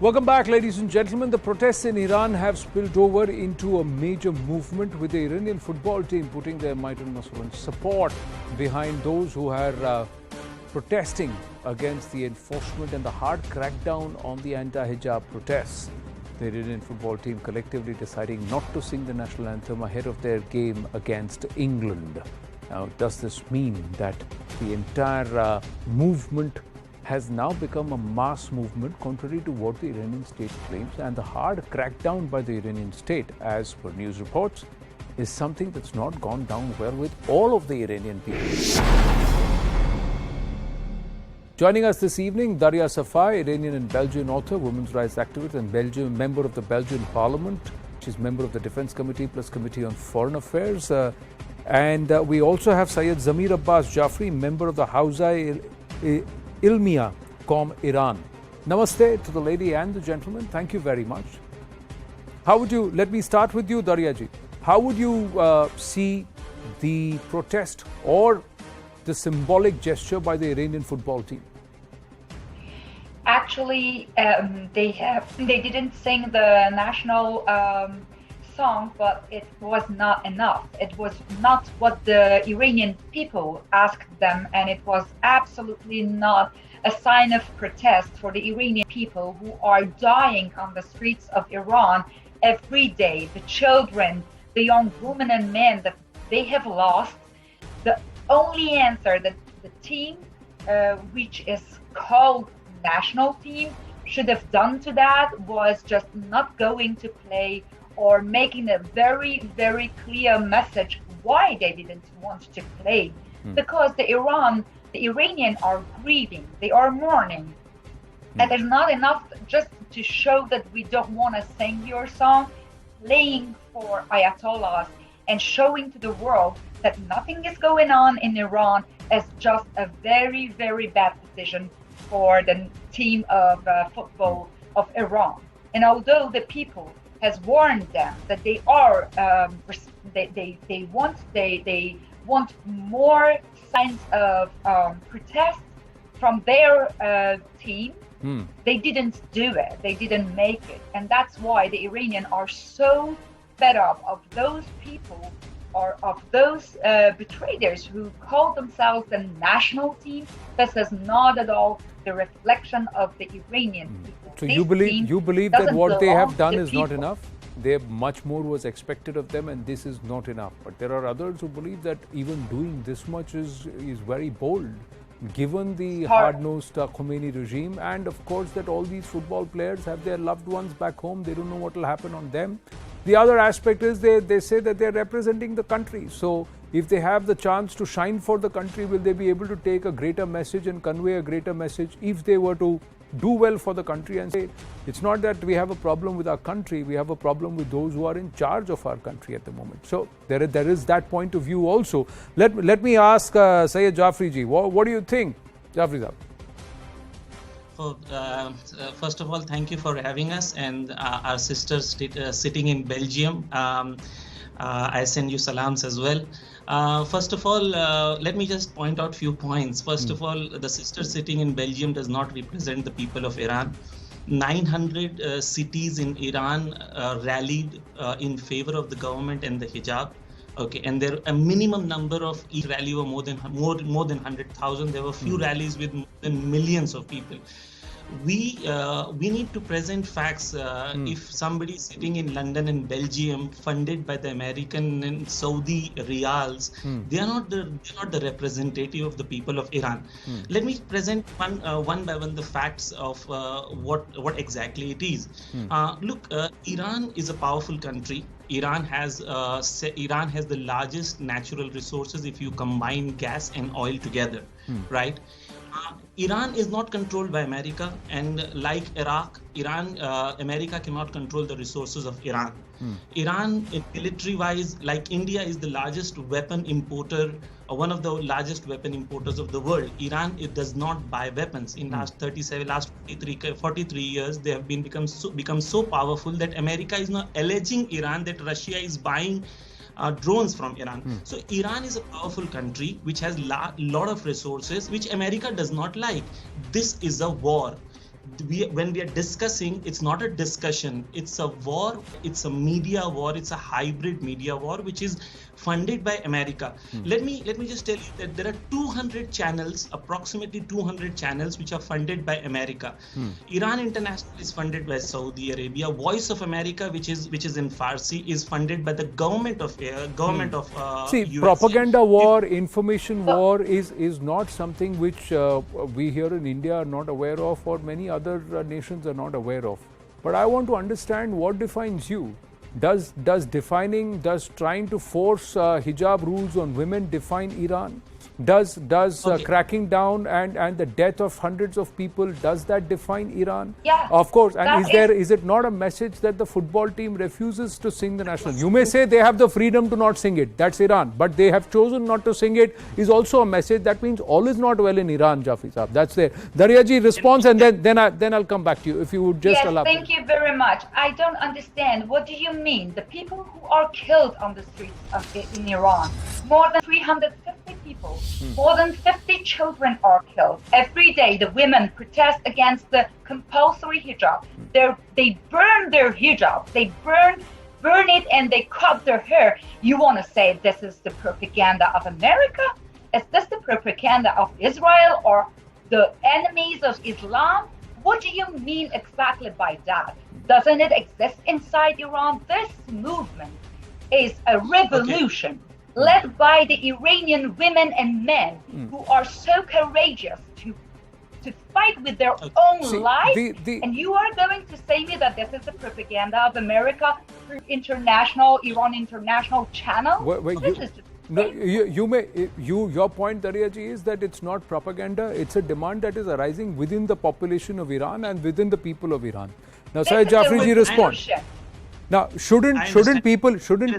Welcome back, ladies and gentlemen. The protests in Iran have spilled over into a major movement, with the Iranian football team putting their might and muscle and support behind those who are protesting against the enforcement and the hard crackdown on the anti-hijab protests. The Iranian football team collectively deciding not to sing the national anthem ahead of their game against England. Now, does this mean that the entire movement has now become a mass movement, contrary to what the Iranian state claims, and the hard crackdown by the Iranian state, as per news reports, is something that's not gone down well with all of the Iranian people? Joining us this evening, Daria Safai, Iranian and Belgian author, women's rights activist, and Belgian member of the Belgian Parliament. She's member of the Defense Committee plus Committee on Foreign Affairs. And we also have Syed Zamir Abbas Jafri, member of the Hausa Ilmiya Qom Iran. Namaste to the lady and the gentleman. Thank you very much. How would you, let me start with you, Daria ji. How would you see the protest or the symbolic gesture by the Iranian football team? Actually, they didn't sing the national song, but it was not enough. It was not what the Iranian people asked them, and it was absolutely not a sign of protest for the Iranian people who are dying on the streets of Iran every day. The children, the young women and men that they have lost. The only answer that the team, which is called national team, should have done to that was just not going to play, or making a very, very clear message why they didn't want to play. Because the Iranian are grieving, they are mourning. And it's not enough just to show that we don't want to sing your song, playing for Ayatollahs and showing to the world that nothing is going on in Iran is just a very, very bad decision for the team of football of Iran. And although the people has warned them that they are they want more signs of protest from their team, they didn't do it. They didn't make it, and that's why the Iranians are so fed up of those people, or of those betrayers who call themselves the national team. This is not at all the reflection of the Iranian people. So you believe that what they have done is not enough? Much more was expected of them, and this is not enough. But there are others who believe that even doing this much is very bold, given the hard-nosed Khomeini regime, and of course that all these football players have their loved ones back home. They don't know what will happen on them. The other aspect is they say that they're representing the country. So if they have the chance to shine for the country, will they be able to take a greater message and convey a greater message if they were to do well for the country and say, it's not that we have a problem with our country, we have a problem with those who are in charge of our country at the moment. So there is that point of view also. Let me ask Syed Jafri ji, what do you think? Jafri sahab. First of all, thank you for having us, and our sisters sitting in Belgium. I send you salams as well. First of all, let me just point out few points. First of all, the sister sitting in Belgium does not represent the people of Iran. 900 cities in Iran rallied in favor of the government and the hijab. Okay, and there a minimum number of each rally were more than 100,000. There were few rallies with more than millions of people. We need to present facts. If somebody is sitting in London and Belgium, funded by the American and Saudi riyals, they are not the representative of the people of Iran. Let me present one by one the facts of what exactly it is. Look, Iran is a powerful country. Iran has the largest natural resources if you combine gas and oil together, right? Iran is not controlled by America, and like Iraq, America cannot control the resources of Iran. Iran, military-wise, like India, is the largest weapon importer, or one of the largest weapon importers of the world. Iran, it does not buy weapons. In last 43 years, they have become so powerful that America is now alleging Iran that Russia is buying drones from Iran. So Iran is a powerful country which has lot of resources which America does not like. This is a war. when we are discussing, it's not a discussion, it's a war, it's a media war, it's a hybrid media war which is funded by America. Let me just tell you that there are 200 channels, approximately 200 channels which are funded by America. Iran International is funded by Saudi Arabia. Voice of America, which is in Farsi, is funded by the government of See, USA. propaganda war, information war is not something which we here in India are not aware of, or many other nations are not aware of. But I want to understand what defines you. Does trying to force hijab rules on women define Iran? Does cracking down and the death of hundreds of people, does that define Iran? Yeah. Of course. And is it not a message that the football team refuses to sing the national? You may say they have the freedom to not sing it. That's Iran. But they have chosen not to sing it is also a message. That means all is not well in Iran, Jafi Saab. That's there. Daryaji, response, and then I'll come back to you if you would just allow. Yes, thank you very much. I don't understand. What do you mean? The people who are killed on the streets in Iran, more than 350 people. More than 50 children are killed. Every day, the women protest against the compulsory hijab. They burn their hijab. They burn it and they cut their hair. You want to say this is the propaganda of America? Is this the propaganda of Israel or the enemies of Islam? What do you mean exactly by that? Doesn't it exist inside Iran? This movement is a revolution. Led by the Iranian women and men who are so courageous to fight with their own lives. And you are going to say me that this is the propaganda of America through Iran International channel? Your point, Daryaji, is that it's not propaganda. It's a demand that is arising within the population of Iran and within the people of Iran. Now, Syed Jafriji, respond. Now, shouldn't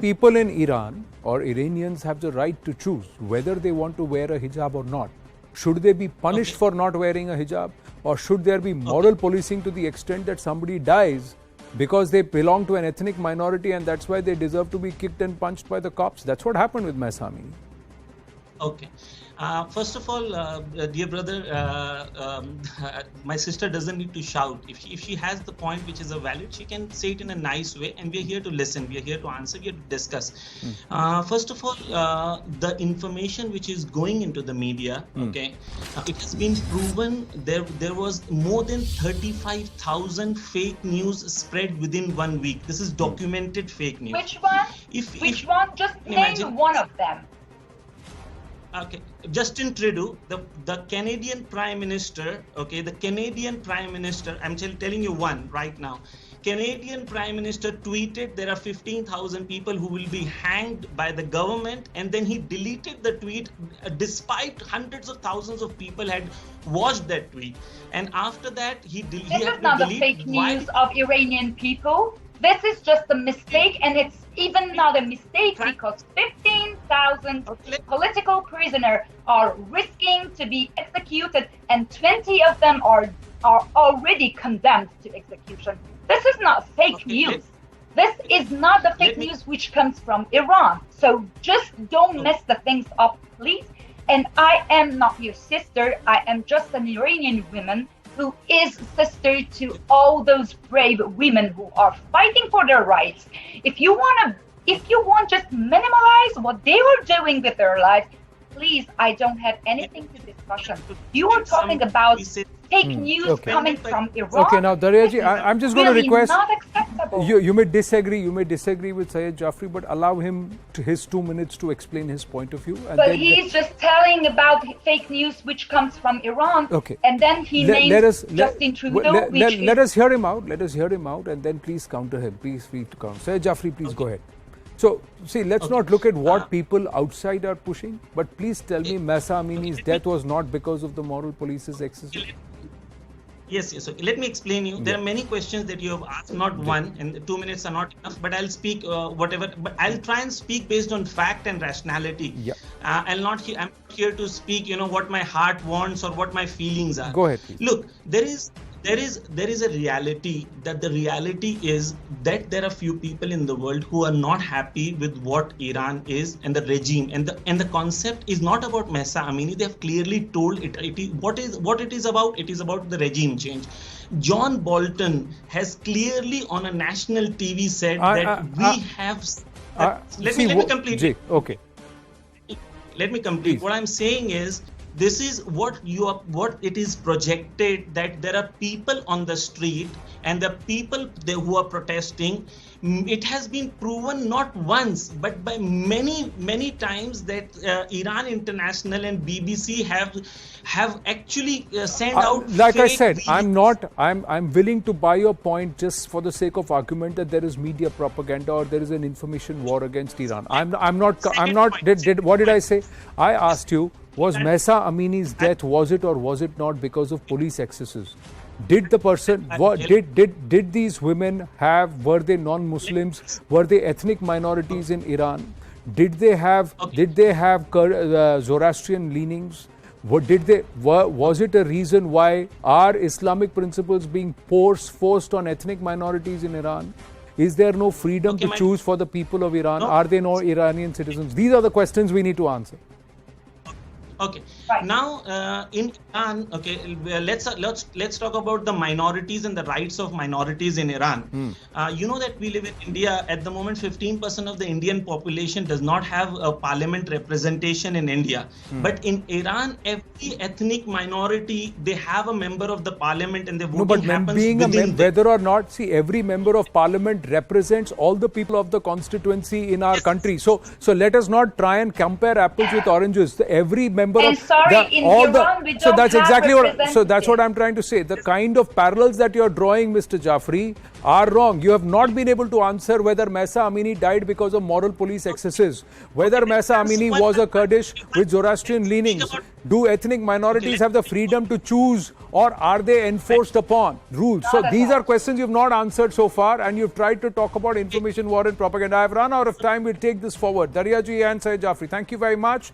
people in Iran or Iranians have the right to choose whether they want to wear a hijab or not? Should they be punished for not wearing a hijab, or should there be moral policing to the extent that somebody dies because they belong to an ethnic minority and that's why they deserve to be kicked and punched by the cops? That's what happened with Mahsa Amini. Okay. First of all, dear brother, my sister doesn't need to shout. If she has the point which is a valid, she can say it in a nice way, and we're here to listen, we're here to answer, we're here to discuss. First of all, the information which is going into the media, it has been proven there was more than 35,000 fake news spread within 1 week. This is documented fake news. Which one? Which one? Just name one of them. Okay, Justin Trudeau, the Canadian Prime Minister, the Canadian Prime Minister, I'm telling you one right now. Canadian Prime Minister tweeted there are 15,000 people who will be hanged by the government, and then he deleted the tweet despite hundreds of thousands of people had watched that tweet. And after that, he had to delete. This is not the fake news of Iranian people. This is just a mistake, and it's even not a mistake because 15,000 political prisoners are risking to be executed, and 20 of them are already condemned to execution. This is not fake news. This is not the fake news which comes from Iran. So just don't mess the things up, please. And I am not your sister. I am just an Iranian woman who is sister to all those brave women who are fighting for their rights. If you want just minimize what they were doing with their lives, please, I don't have anything to discussion. You are talking about fake news coming from Iran. Okay, now Daryaji, I'm just going to request. Not acceptable. You may disagree. You may disagree with Syed Jafri, but allow him his 2 minutes to explain his point of view. And but he's just telling about fake news which comes from Iran. Okay. And then he names Justin Trudeau. Let us hear him out. Let us hear him out, and then please counter him. Please free to counter. Syed Jafri, please go ahead. So, see, let's not look at what people outside are pushing, but please tell me Mahsa Amini's death was not because of the moral police's excesses. Yes. So let me explain you. There are many questions that you have asked, not one, and 2 minutes are not enough, but I'll speak whatever, but I'll try and speak based on fact and rationality. Yeah. I'm not here to speak, what my heart wants or what my feelings are. Go ahead, please. Look, there is there is a reality, that the reality is that there are few people in the world who are not happy with what Iran is and the regime, and the concept is not about Mahsa Amini. They have clearly told it is what it is about. It is about the regime change. John Bolton has clearly on a national TV said that we have. Let me complete. Okay. Let me complete. Please. What I'm saying is, this is what it is projected, that there are people on the street and the people who are protesting. It has been proven not once but by many times that Iran International and BBC have actually sent out. Like I said, I'm willing to buy your point just for the sake of argument that there is media propaganda or there is an information war against Iran. What did I say? I asked you, was Mahsa Amini's death, was it or was it not because of police excesses? Did the person, did these women were they non-Muslims? Were they ethnic minorities in Iran? Did they have Zoroastrian leanings? Was it a reason why are Islamic principles being forced on ethnic minorities in Iran? Is there no freedom to choose for the people of Iran? Are they no Iranian citizens? These are the questions we need to answer. Okay. Right. Now, in Iran, okay, let's talk about the minorities and the rights of minorities in Iran. You know that we live in India. At the moment, 15% of the Indian population does not have a parliament representation in India. But in Iran, every ethnic minority, they have a member of the parliament, and the voting happens within whether or not, see, every member of parliament represents all the people of the constituency in our country. So let us not try and compare apples with oranges. Every member and sorry, in Iran we don't that's have exactly what I'm trying to say. The kind of parallels that you're drawing, Mr. Jaffrey, are wrong. You have not been able to answer whether Mahsa Amini died because of moral police excesses, whether Mahsa Amini was a Kurdish with Zoroastrian leanings. Do ethnic minorities have the freedom to choose, or are they enforced upon rules? So these are questions you've not answered so far, and you've tried to talk about information war and propaganda. I've run out of time. We'll take this forward. Darya ji and Syed Jaffrey, thank you very much.